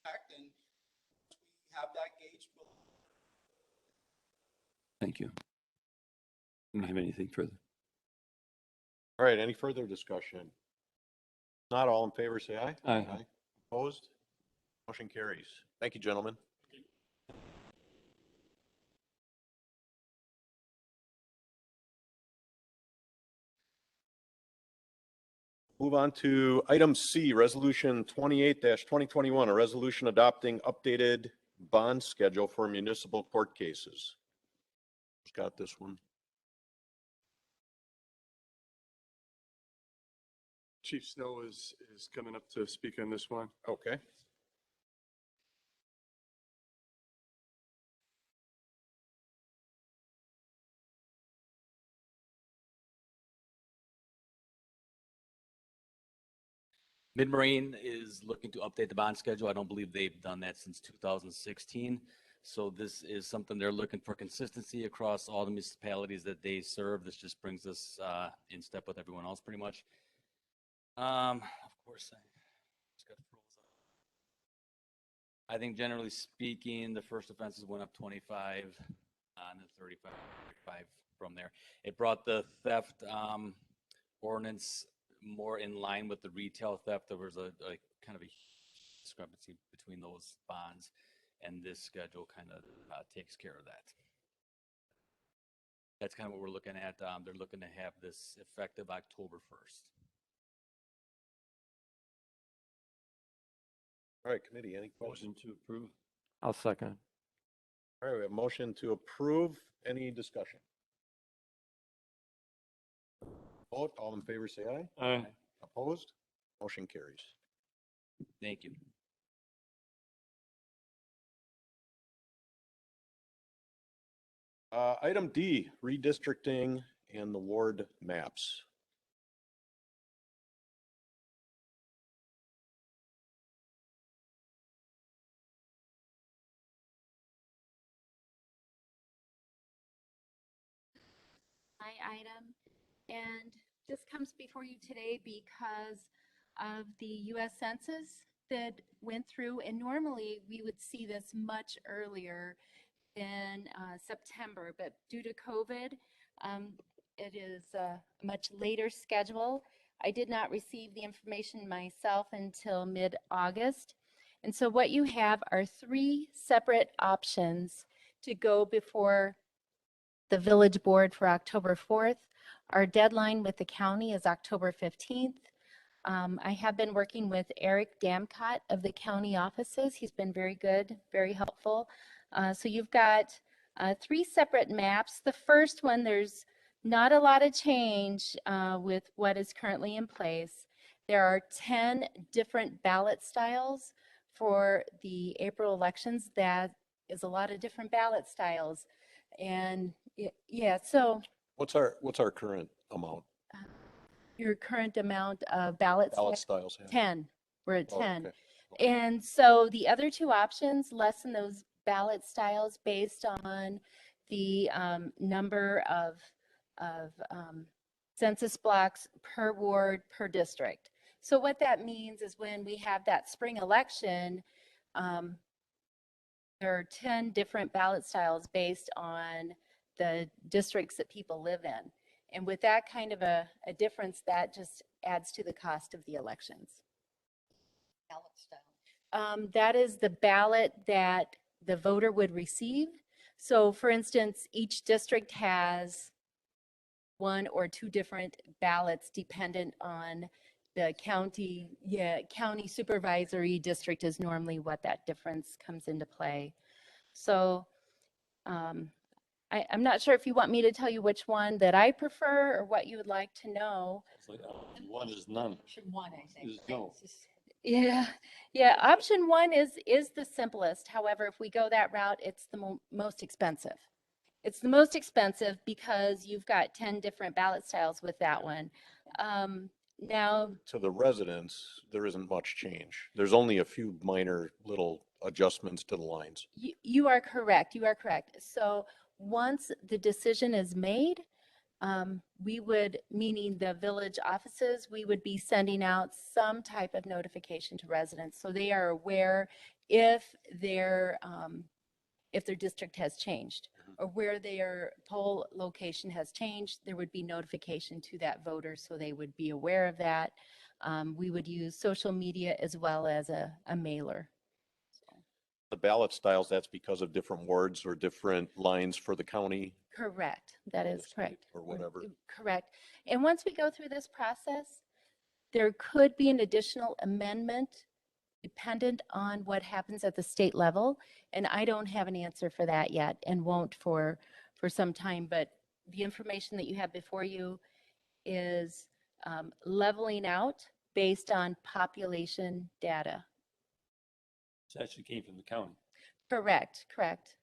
[SPEAKER 9] contract, and once we have that gauge, we'll
[SPEAKER 3] Thank you. I don't have anything further.
[SPEAKER 1] All right, any further discussion? Not all in favor, say aye.
[SPEAKER 3] Aye.
[SPEAKER 1] Opposed? Motion carries. Thank you, gentlemen. Move on to item C, Resolution 28-2021, a resolution adopting updated bond schedule for municipal court cases. Who's got this one?
[SPEAKER 6] Chief Snow is coming up to speak on this one.
[SPEAKER 1] Okay.
[SPEAKER 12] Mid-Marine is looking to update the bond schedule. I don't believe they've done that since 2016. So this is something they're looking for consistency across all the municipalities that they serve. This just brings us in step with everyone else pretty much. Of course, I just got froze up. I think generally speaking, the first offenses went up 25 and then 35 from there. It brought the theft ordinance more in line with the retail theft. There was a kind of a discrepancy between those bonds, and this schedule kind of takes care of that. That's kind of what we're looking at. They're looking to have this effective October 1st.
[SPEAKER 1] All right, committee, any questions?
[SPEAKER 3] Motion to approve.
[SPEAKER 10] I'll second.
[SPEAKER 1] All right, we have a motion to approve. Any discussion? Vote, all in favor, say aye.
[SPEAKER 3] Aye.
[SPEAKER 1] Opposed? Motion carries.
[SPEAKER 12] Thank you.
[SPEAKER 1] Item D, redistricting and the ward maps.
[SPEAKER 13] Item, and this comes before you today because of the U.S. Census that went through, and normally we would see this much earlier in September, but due to COVID, it is a much later schedule. I did not receive the information myself until mid-August, and so what you have are 3 separate options to go before the village board for October 4th. Our deadline with the county is October 15th. I have been working with Eric Damcott of the county offices. He's been very good, very helpful. So you've got 3 separate maps. The first one, there's not a lot of change with what is currently in place. There are 10 different ballot styles for the April elections. That is a lot of different ballot styles. And yeah, so
[SPEAKER 1] What's our current amount?
[SPEAKER 13] your current amount of ballots?
[SPEAKER 1] Ballot styles. Yeah.
[SPEAKER 13] 10. We're at
[SPEAKER 1] Oh,
[SPEAKER 13] 10.
[SPEAKER 1] okay.
[SPEAKER 13] And so the other 2 options lessen those ballot styles based on the number of census blocks per ward per district. So what that means is when we have that spring election, there are 10 different ballot styles based on the districts that people live in. And with that kind of a difference, that just adds to the cost of the elections.
[SPEAKER 2] Ballot style.
[SPEAKER 13] That is the ballot that the voter would receive. So for instance, each district has 1 or 2 different ballots dependent on the county. Yeah, county supervisory district is normally what that difference comes into play. So I'm not sure if you want me to tell you which one that I prefer or what you would like to know.
[SPEAKER 3] It's like one is none.
[SPEAKER 2] Option 1, I think.
[SPEAKER 3] Is no.
[SPEAKER 13] Yeah, option 1 is the simplest. However, if we go that route, it's the most expensive. It's the most expensive because you've got 10 different ballot styles with that one. Now,
[SPEAKER 1] To the residents, there isn't much change. There's only a few minor little adjustments to the lines.
[SPEAKER 13] you are correct. You are correct. So once the decision is made, we would, meaning the village offices, we would be sending out some type of notification to residents so they are aware if their district has changed or where their poll location has changed, there would be notification to that voter so they would be aware of that. We would use social media as well as a mailer.
[SPEAKER 1] The ballot styles, that's because of different wards or different lines for the county.
[SPEAKER 13] Correct. That is correct.
[SPEAKER 1] Or whatever.
[SPEAKER 13] Correct. And once we go through this process, there could be an additional amendment dependent on what happens at the state level. And I don't have an answer for that yet and won't for some time. But the information that you have before you is leveling out based on population data.
[SPEAKER 3] This actually came from the county.
[SPEAKER 13] Correct, correct.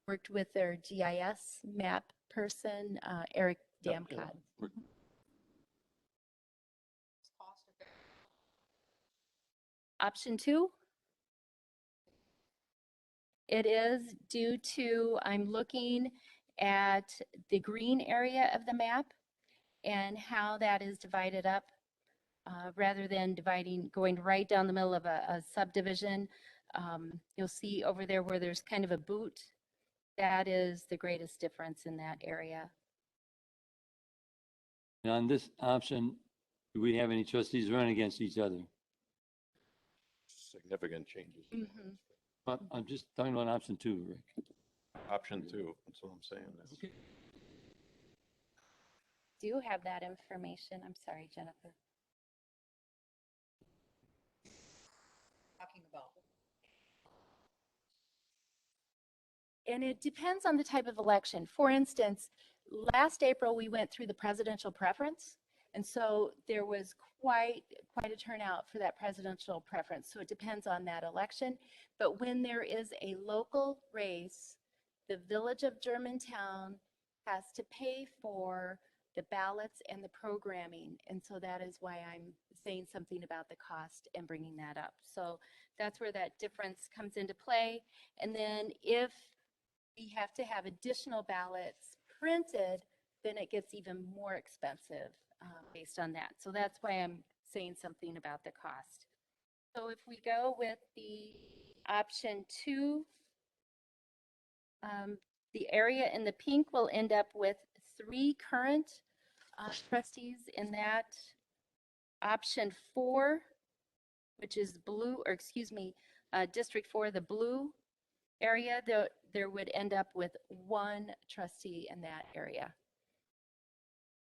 [SPEAKER 13] Worked with their GIS map person, Eric
[SPEAKER 3] Yep,
[SPEAKER 13] Damcott.
[SPEAKER 3] yeah.
[SPEAKER 13] Option 2. It is due to, I'm looking at the green area of the map and how that is divided up rather than going right down the middle of a subdivision. You'll see over there where there's kind of a boot. That is the greatest difference in that area.
[SPEAKER 3] And on this option, do we have any trustees running against each other?
[SPEAKER 1] Significant changes.
[SPEAKER 13] Mm-hmm.
[SPEAKER 3] But I'm just talking about option 2, Rick.
[SPEAKER 1] Option 2, that's what I'm saying.
[SPEAKER 3] Okay.
[SPEAKER 13] Do have that information. I'm sorry, Jennifer.
[SPEAKER 2] Talking about.
[SPEAKER 13] And it depends on the type of election. For instance, last April, we went through the presidential preference. And so there was quite a turnout for that presidential preference. So it depends on that election. But when there is a local race, the Village of Germantown has to pay for the ballots and the programming. And so that is why I'm saying something about the cost and bringing that up. So that's where that difference comes into play. And then if we have to have additional ballots printed, then it gets even more expensive based on that. So that's why I'm saying something about the cost. So if we go with the option 2, the area in the pink will end up with 3 current trustees in that. Option 4, which is blue, or excuse me, District 4, the blue area, there would end up with 1 trustee in that area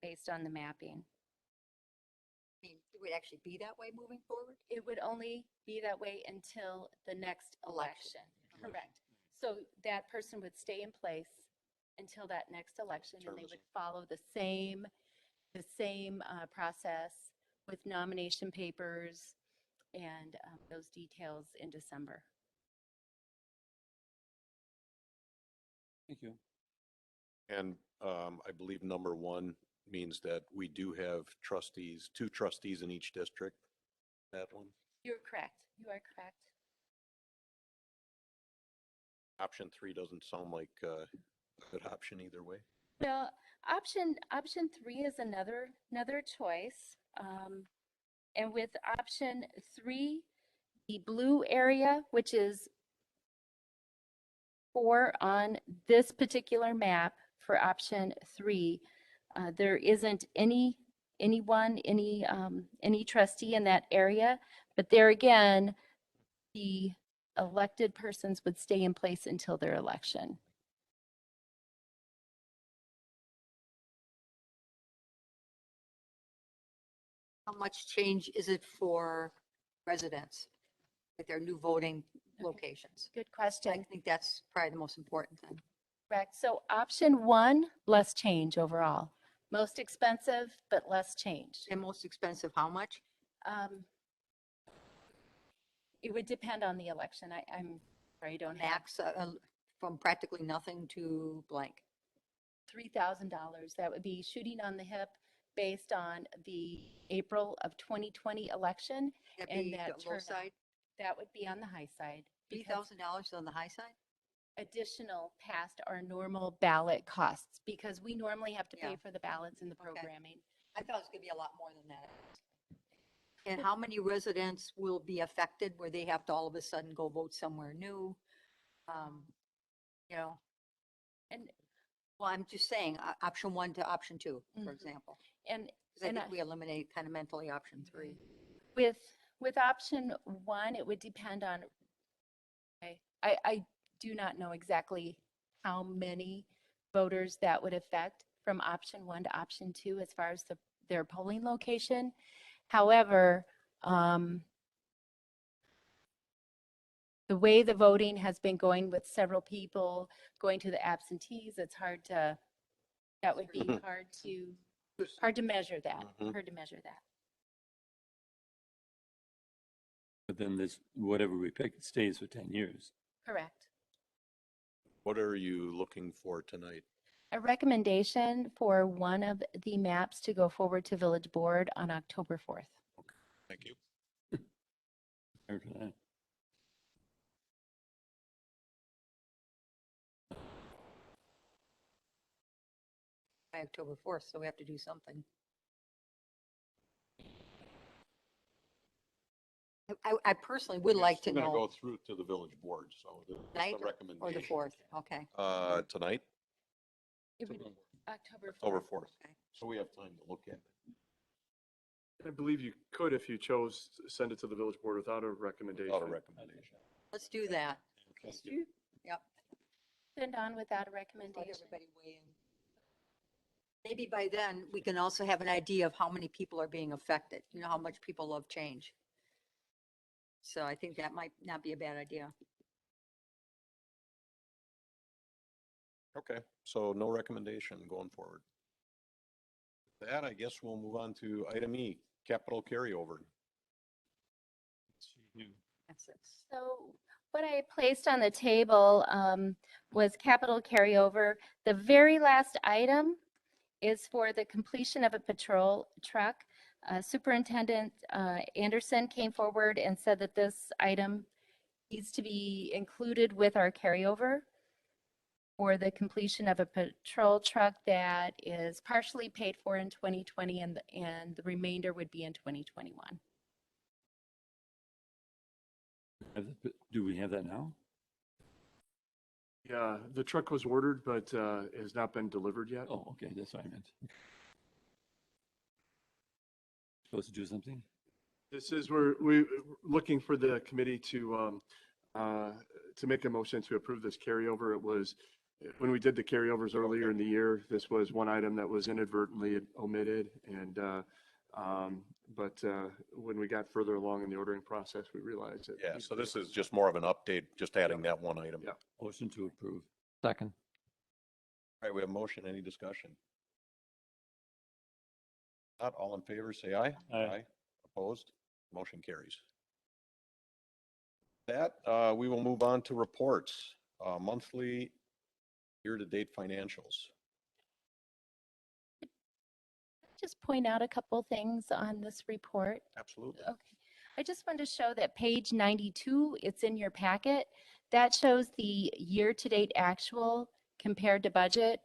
[SPEAKER 13] based on the mapping.
[SPEAKER 2] I mean, it would actually be that way moving forward?
[SPEAKER 13] It would only be that way until the next election. Correct. So that person would stay in place until that next election, and they would follow the same process with nomination papers and those details in December.
[SPEAKER 3] Thank you.
[SPEAKER 1] And I believe number 1 means that we do have trustees, 2 trustees in each district. That one.
[SPEAKER 13] You're correct. You are correct.
[SPEAKER 1] Option 3 doesn't sound like a good option either way.
[SPEAKER 13] Well, option 3 is another choice. And with option 3, the blue area, which is 4 on this particular map for option 3, there isn't any trustee in that area, but there again, the elected persons would stay in place until their election.
[SPEAKER 2] How much change is it for residents with their new voting locations?
[SPEAKER 13] Good
[SPEAKER 2] I
[SPEAKER 13] question.
[SPEAKER 2] think that's probably the most important thing.
[SPEAKER 13] Correct. So option 1, less change overall. Most expensive, but less change.
[SPEAKER 2] And most expensive, how much?
[SPEAKER 13] It would depend on the election. I'm sorry, I don't have
[SPEAKER 2] Max from practically nothing to blank.
[SPEAKER 13] $3,000. That would be shooting on the hip based on the April of 2020 election.
[SPEAKER 2] That'd
[SPEAKER 13] And
[SPEAKER 2] be
[SPEAKER 13] that
[SPEAKER 2] the low
[SPEAKER 13] turnout.
[SPEAKER 2] side.
[SPEAKER 13] That would be on the high side. because
[SPEAKER 2] $3,000 on the high side?
[SPEAKER 13] additional past our normal ballot costs because we normally have to pay
[SPEAKER 2] Yeah.
[SPEAKER 13] for the ballots and the
[SPEAKER 2] Okay.
[SPEAKER 13] programming.
[SPEAKER 2] I thought it was gonna be a lot more than that. And how many residents will be affected where they have to all of a sudden go vote somewhere new? You know,
[SPEAKER 13] And,
[SPEAKER 2] well, I'm just saying, option one to option two, for
[SPEAKER 13] Mhm.
[SPEAKER 2] example.
[SPEAKER 13] and,
[SPEAKER 2] Because I
[SPEAKER 13] and
[SPEAKER 2] think we eliminate kind of mentally option three.
[SPEAKER 13] with option one, it would depend on, I do not know exactly how many voters that would affect from option one to option two as far as their polling location. However, the way the voting has been going with several people going to the absentees, it's that would be hard to measure that,
[SPEAKER 1] Mhm.
[SPEAKER 13] hard to measure that.
[SPEAKER 3] But then this, whatever we pick, it stays for 10 years.
[SPEAKER 13] Correct.
[SPEAKER 1] What are you looking for tonight?
[SPEAKER 13] A recommendation for one of the maps to go forward to village board on October 4th.
[SPEAKER 1] Thank you.
[SPEAKER 3] Prepared for that.
[SPEAKER 2] By October 4th, so we have to do something. I personally would like to
[SPEAKER 1] We're gonna
[SPEAKER 2] know
[SPEAKER 1] go through to the village board, so the
[SPEAKER 2] tonight or
[SPEAKER 1] recommendation.
[SPEAKER 2] the 4th, okay.
[SPEAKER 1] Tonight,
[SPEAKER 13] It would October 4th.
[SPEAKER 1] October 4th.
[SPEAKER 2] Okay.
[SPEAKER 1] So we have time to look at it.
[SPEAKER 6] I believe you could, if you chose, send it to the village board without a recommendation.
[SPEAKER 1] Without a recommendation.
[SPEAKER 2] Let's do that.
[SPEAKER 1] Thank you.
[SPEAKER 2] Yep.
[SPEAKER 13] Send on without a
[SPEAKER 2] Let
[SPEAKER 13] recommendation.
[SPEAKER 2] everybody weigh in. Maybe by then, we can also have an idea of how many people are being affected, you know, how much people love change. So I think that might not be a bad idea.
[SPEAKER 1] Okay, so no recommendation going forward. With that, I guess we'll move on to item E, capital carryover.
[SPEAKER 2] That's it.
[SPEAKER 13] So what I placed on the table was capital carryover. The very last item is for the completion of a patrol truck. Superintendent Anderson came forward and said that this item needs to be included with our carryover for the completion of a patrol truck that is partially paid for in 2020 and the remainder would be in 2021.
[SPEAKER 3] Do we have that now?
[SPEAKER 6] Yeah, the truck was ordered, but has not been delivered yet.
[SPEAKER 3] Oh, okay, that's what I meant. Supposed to do something?
[SPEAKER 6] This is, we're looking for the committee to make a motion to approve this carryover. It was, when we did the carryovers earlier in the year, this was one item that was inadvertently omitted. And, but when we got further along in the ordering process, we realized that.
[SPEAKER 1] Yeah, so this is just more of an update, just adding that one item.
[SPEAKER 6] Yeah.
[SPEAKER 3] Motion to approve.
[SPEAKER 10] Second.
[SPEAKER 1] All right, we have a motion, any discussion? Not all in favor, say aye.
[SPEAKER 3] Aye.
[SPEAKER 1] Opposed? Motion carries. That, we will move on to reports, monthly year-to-date financials.
[SPEAKER 13] Just point out a couple things on this report.
[SPEAKER 1] Absolutely.
[SPEAKER 13] Okay. I just wanted to show that page 92, it's in your packet. That shows the year-to-date actual compared to budget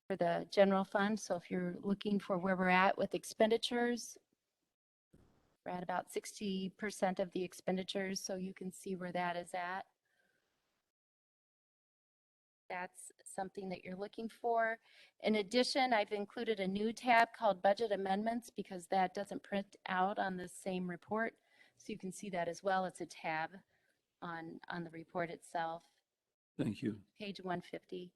[SPEAKER 13] for the general fund. So if you're looking for where we're at with expenditures, we're at about 60% of the expenditures, so you can see where that is at. That's something that you're looking for. In addition, I've included a new tab called Budget Amendments because that doesn't print out on the same report. So you can see that as well. It's a tab on the report itself,
[SPEAKER 3] Thank you.
[SPEAKER 13] page 150.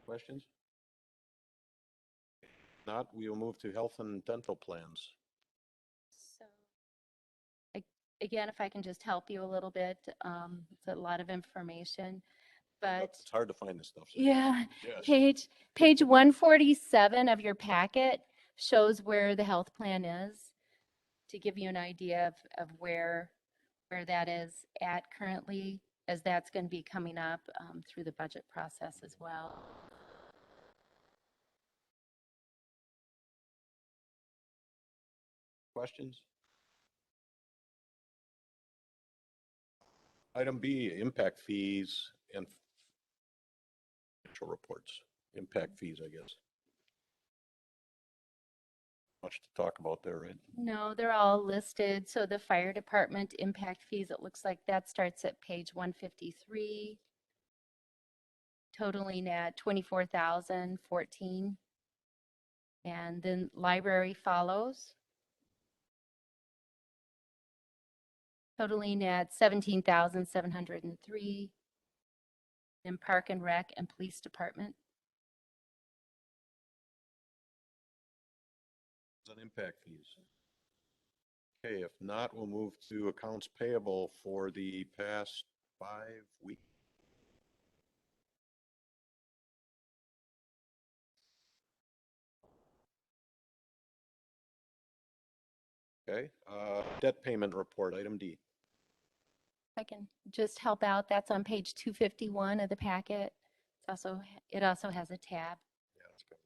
[SPEAKER 1] Questions? Not, we will move to health and dental plans.
[SPEAKER 13] So again, if I can just help you a little bit, it's a lot of information, but
[SPEAKER 1] It's hard to find this stuff. so-
[SPEAKER 13] yeah,
[SPEAKER 1] Yes.
[SPEAKER 13] page 147 of your packet shows where the health plan is to give you an idea of where that is at currently, as that's going to be coming up through the budget process as well.
[SPEAKER 1] Questions? Item B, impact fees and financial reports. Impact fees, I guess. Much to talk about there, right?
[SPEAKER 13] No, they're all listed. So the fire department impact fees, it looks like that starts at page 153, totaling at 24,014. And then library follows, totaling at 17,703. And park and rec and police department.
[SPEAKER 1] On impact fees. Okay, if not, we'll move to accounts payable for the past 5 weeks. Okay, debt payment report, item D.
[SPEAKER 13] I can just help out. That's on page 251 of the packet. It also has a tab.
[SPEAKER 1] Yeah, that's good.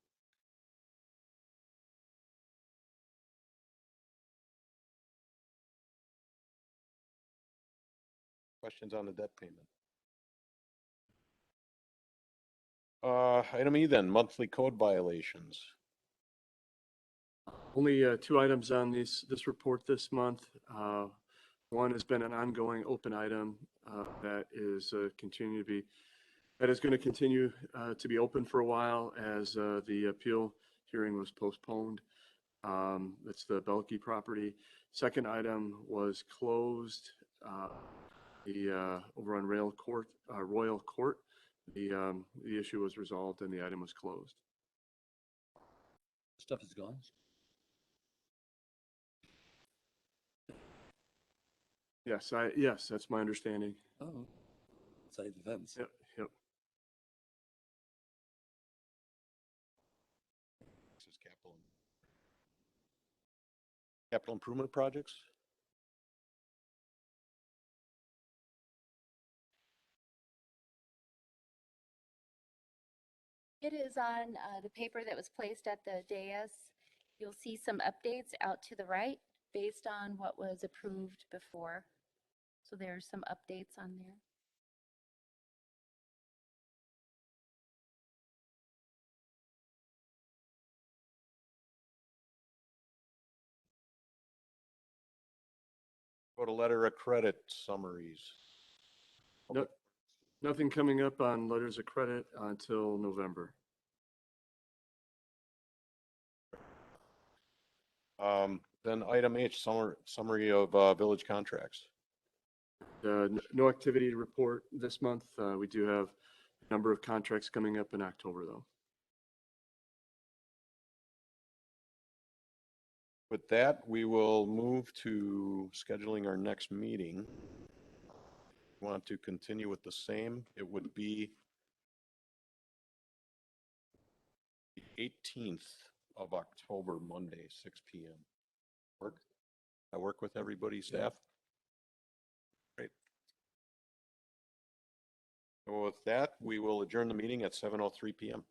[SPEAKER 1] Questions on the debt payment? Item E then, monthly code violations.
[SPEAKER 6] Only 2 items on this report this month. One has been an ongoing open item that is going to continue to be open for a while as the appeal hearing was postponed. That's the Belkey property. Second item was closed over on Royal Court. The issue was resolved and the item was closed.
[SPEAKER 3] Stuff is gone.
[SPEAKER 6] Yes, that's my understanding.
[SPEAKER 3] Oh, outside the fence.
[SPEAKER 6] Yep.
[SPEAKER 1] This is capital improvement projects.
[SPEAKER 13] It is on the paper that was placed at the dais. You'll see some updates out to the right based on what was approved before. So there's some updates on there.
[SPEAKER 1] Go to letter of credit summaries.
[SPEAKER 6] No, nothing coming up on letters of credit until November.
[SPEAKER 1] Then item H, summary of village contracts.
[SPEAKER 6] No activity to report this month. We do have a number of contracts coming up in October, though.
[SPEAKER 1] With that, we will move to scheduling our next meeting. Want to continue with the same? It would be the 18th of October, Monday, 6 p.m. Work? I work with everybody, staff? Great. So with that, we will adjourn the meeting at 7:03 p.m.